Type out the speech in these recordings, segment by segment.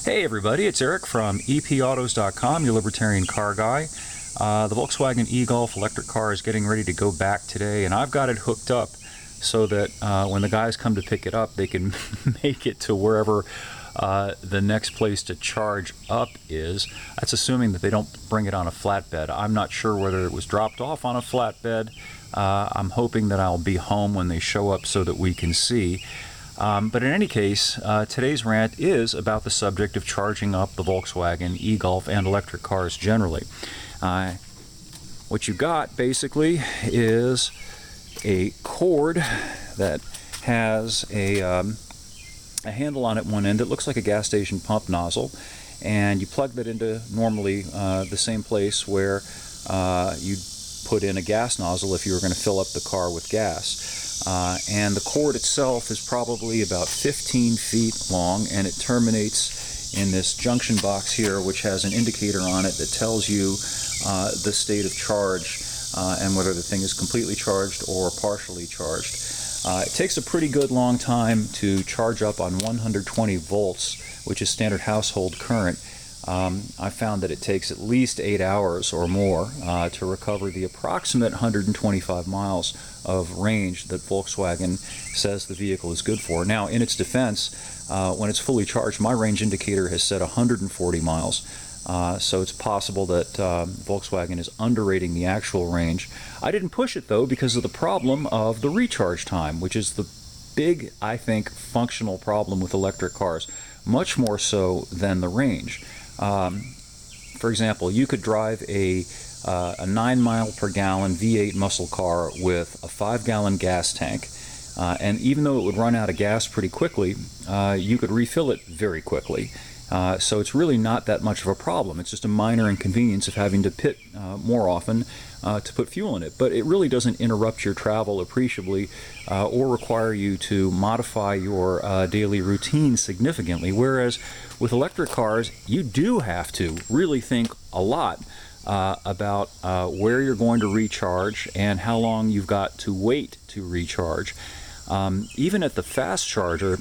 Hey everybody, it's Eric from epautos.com, your Libertarian car guy. The Volkswagen e-Golf electric car is getting ready to go back today, and I've got it hooked up so that when the guys come to pick it up, they can make it to wherever the next place to charge up is. That's assuming that they don't bring it on a flatbed. I'm not sure whether it was dropped off on a flatbed. I'm hoping that I'll be home when they show up so that we can see. But in any case, today's rant is about the subject of charging up the Volkswagen e-Golf and electric cars generally. What you got basically is a cord that has a handle on it one end. It looks like a gas station pump nozzle, and you plug that into normally the same place where you'd put in a gas nozzle if you were going to fill up the car with gas. And the cord itself is probably about 15 feet long, and it terminates in this junction box here, which has an indicator on it that tells you the state of charge and whether the thing is completely charged or partially charged. It takes a pretty good long time to charge up on 120 volts, which is standard household current. I found that it takes at least 8 hours or more to recover the approximate 125 miles of range that Volkswagen says the vehicle is good for. Now, in its defense, when it's fully charged, my range indicator has said 140 miles. So it's possible that Volkswagen is underrating the actual range. I didn't push it, though, because of the problem of the recharge time, which is the big, I think, functional problem with electric cars, much more so than the range. For example, you could drive a 9 mile per gallon V8 muscle car with a 5-gallon gas tank, and even though it would run out of gas pretty quickly, you could refill it very quickly. So it's really not that much of a problem. It's just a minor inconvenience of having to pit more often to put fuel in it. But it really doesn't interrupt your travel appreciably or require you to modify your daily routine significantly. Whereas with electric cars, you do have to really think a lot about where you're going to recharge and how long you've got to wait to recharge. Even at the fast charger,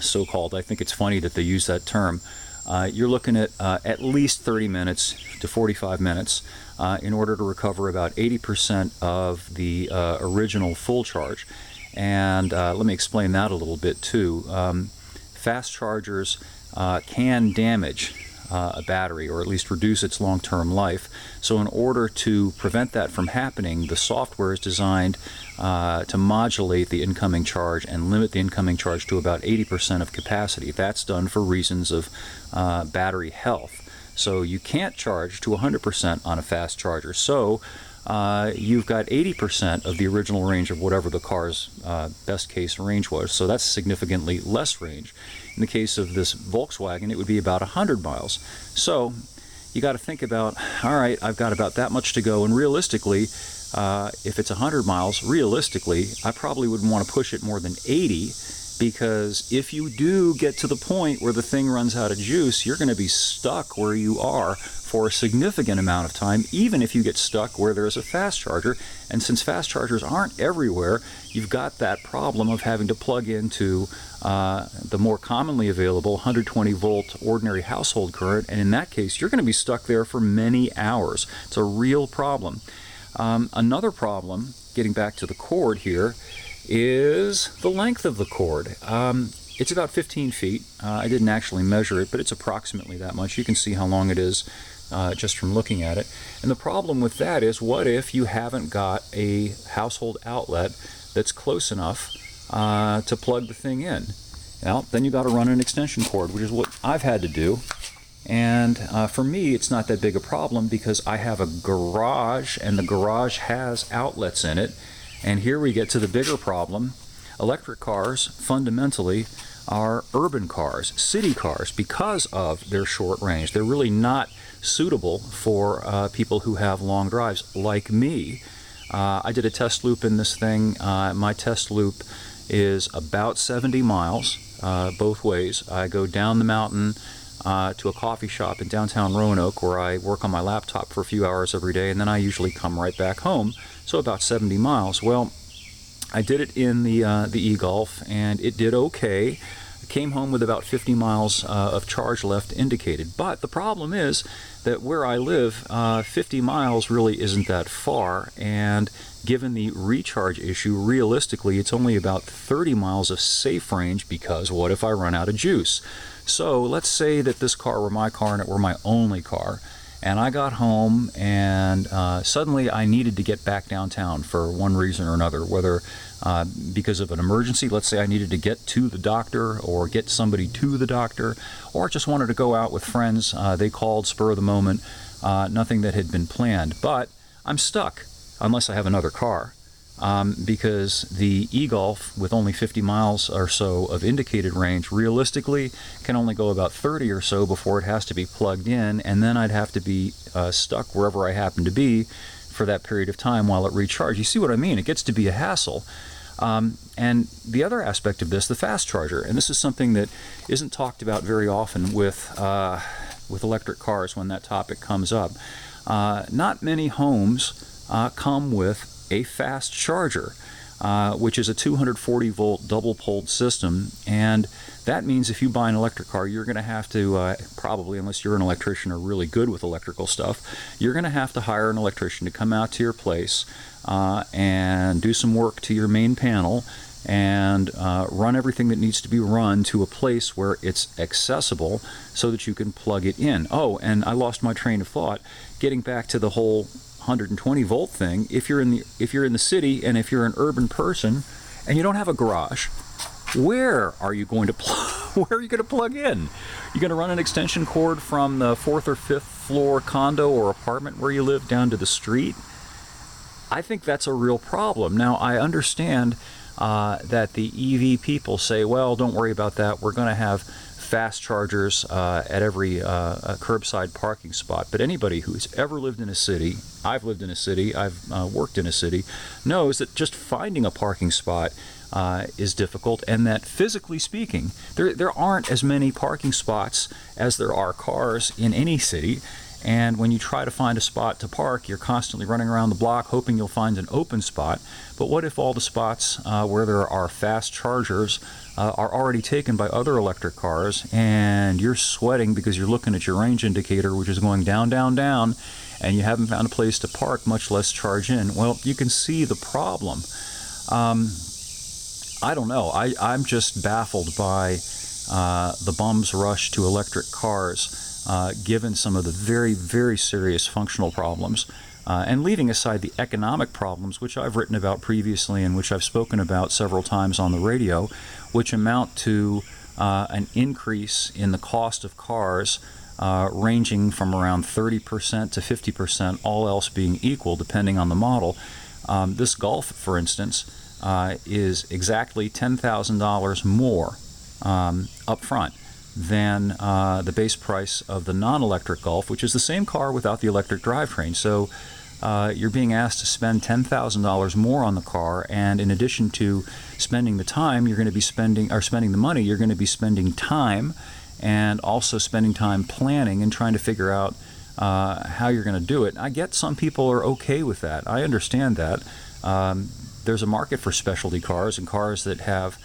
so-called, I think it's funny that they use that term, you're looking at least 30 minutes to 45 minutes in order to recover about 80% of the original full charge. And let me explain that a little bit too. Fast chargers can damage a battery, or at least reduce its long-term life. So in order to prevent that from happening, the software is designed to modulate the incoming charge and limit the incoming charge to about 80% of capacity. That's done for reasons of battery health. So you can't charge to 100% on a fast charger. So you've got 80% of the original range of whatever the car's best case range was. So that's significantly less range. In the case of this Volkswagen, it would be about 100 miles. So you got to think about, all right, I've got about that much to go, and realistically, if it's 100 miles, realistically, I probably wouldn't want to push it more than 80, because if you do get to the point where the thing runs out of juice, you're going to be stuck where you are for a significant amount of time, even if you get stuck where there's a fast charger. And since fast chargers aren't everywhere, you've got that problem of having to plug into the more commonly available 120 volt ordinary household current, and in that case, you're going to be stuck there for many hours. It's a real problem. Another problem, getting back to the cord here, is the length of the cord. It's about 15 feet. I didn't actually measure it, but it's approximately that much. You can see how long it is just from looking at it. And the problem with that is, what if you haven't got a household outlet that's close enough to plug the thing in? Well, then you got to run an extension cord, which is what I've had to do. And for me, it's not that big a problem because I have a garage, and the garage has outlets in it. And here we get to the bigger problem. Electric cars, fundamentally, are urban cars, city cars, because of their short range. They're really not suitable for people who have long drives, like me. I did a test loop in this thing. My test loop is about 70 miles both ways. I go down the mountain to a coffee shop in downtown Roanoke, where I work on my laptop for a few hours every day, and then I usually come right back home, so about 70 miles. Well, I did it in the e-Golf, and it did okay. Came home with about 50 miles of charge left indicated. But the problem is that where I live, 50 miles really isn't that far, and given the recharge issue, realistically it's only about 30 miles of safe range, because what if I run out of juice? So let's say that this car were my car and it were my only car, and I got home and suddenly I needed to get back downtown for one reason or another, whether because of an emergency. Let's say I needed to get to the doctor or get somebody to the doctor, or just wanted to go out with friends. They called spur of the moment, nothing that had been planned. But I'm stuck unless I have another car, because the e-Golf, with only 50 miles or so of indicated range, realistically can only go about 30 or so before it has to be plugged in, and then I'd have to be stuck wherever I happen to be for that period of time while it recharges. You see what I mean? It gets to be a hassle. And the other aspect of this, the fast charger, and this is something that isn't talked about very often with electric cars when that topic comes up. Not many homes come with a fast charger, which is a 240 volt double poled system, and that means if you buy an electric car, you're going to have to, probably, unless you're an electrician or really good with electrical stuff, you're going to have to hire an electrician to come out to your place and do some work to your main panel and run everything that needs to be run to a place where it's accessible so that you can plug it in. Oh, and I lost my train of thought. Getting back to the whole 120 volt thing, if you're in the city and if you're an urban person and you don't have a garage, where are you going to plug in? You're going to run an extension cord from the 4th or 5th floor condo or apartment where you live down to the street? I think that's a real problem. Now, I understand that the EV people say, well, don't worry about that. We're going to have fast chargers at every curbside parking spot. But anybody who's ever lived in a city, I've lived in a city, I've worked in a city, knows that just finding a parking spot is difficult, and that physically speaking, there aren't as many parking spots as there are cars in any city. And when you try to find a spot to park, you're constantly running around the block hoping you'll find an open spot. But what if all the spots where there are fast chargers are already taken by other electric cars, and you're sweating because you're looking at your range indicator, which is going down, down, down, and you haven't found a place to park, much less charge in? Well, you can see the problem. I don't know. I'm just baffled by the bum's rush to electric cars, given some of the very, very serious functional problems, and leaving aside the economic problems, which I've written about previously and which I've spoken about several times on the radio, which amount to an increase in the cost of cars ranging from around 30% to 50%, all else being equal, depending on the model. This Golf, for instance, is exactly $10,000 more up front than the base price of the non-electric Golf, which is the same car without the electric drivetrain. So you're being asked to spend $10,000 more on the car, and in addition to spending the time, you're going to be spending the money, you're going to be spending time, and also spending time planning and trying to figure out how you're going to do it. I get some people are okay with that. I understand that. There's a market for specialty cars and cars that have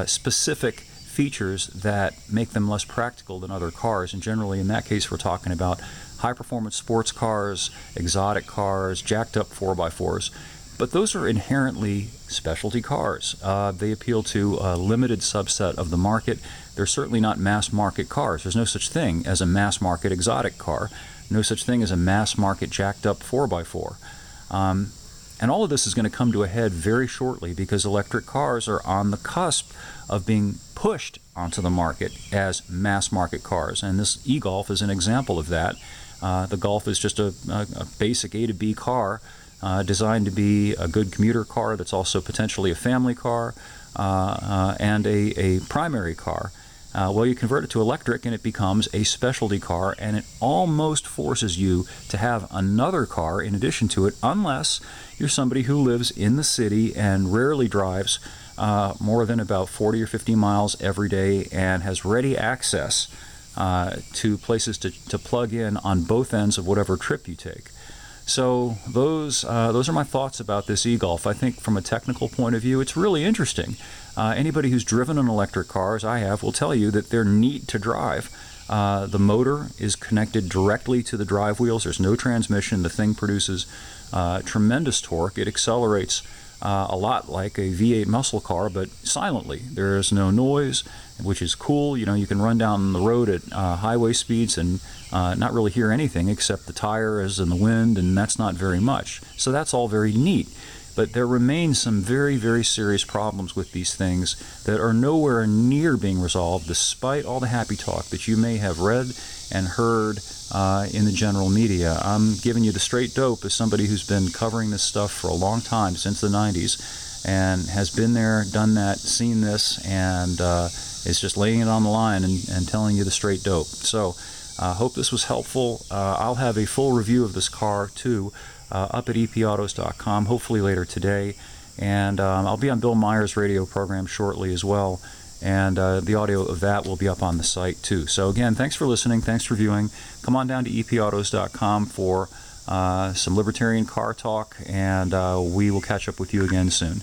specific features that make them less practical than other cars, and generally in that case we're talking about high-performance sports cars, exotic cars, jacked-up 4x4s. But those are inherently specialty cars. They appeal to a limited subset of the market. They're certainly not mass-market cars. There's no such thing as a mass-market exotic car, no such thing as a mass-market jacked-up 4x4. And all of this is going to come to a head very shortly, because electric cars are on the cusp of being pushed onto the market as mass market cars. And this e-Golf is an example of that. The Golf is just a basic A to B car designed to be a good commuter car that's also potentially a family car and a primary car. Well, you convert it to electric and it becomes a specialty car, and it almost forces you to have another car in addition to it, unless you're somebody who lives in the city and rarely drives more than about 40 or 50 miles every day and has ready access to places to plug in on both ends of whatever trip you take. So those are my thoughts about this e-Golf. I think from a technical point of view, it's really interesting. Anybody who's driven an electric car, as I have, will tell you that they're neat to drive. The motor is connected directly to the drive wheels. There's no transmission. The thing produces tremendous torque. It accelerates a lot like a V8 muscle car, but silently. There is no noise, which is cool. You know, you can run down the road at highway speeds and not really hear anything except the tires and the wind, and that's not very much. So that's all very neat. But there remain some very, very serious problems with these things that are nowhere near being resolved, despite all the happy talk that you may have read and heard in the general media. I'm giving you the straight dope as somebody who's been covering this stuff for a long time, since the 90s, and has been there, done that, seen this, and is just laying it on the line and telling you the straight dope. So hope this was helpful. I'll have a full review of this car too up at epautos.com, hopefully later today, and I'll be on Bill Meyer's radio program shortly as well, and the audio of that will be up on the site too. So again, thanks for listening, thanks for viewing. Come on down to epautos.com for some libertarian car talk, and we will catch up with you again soon.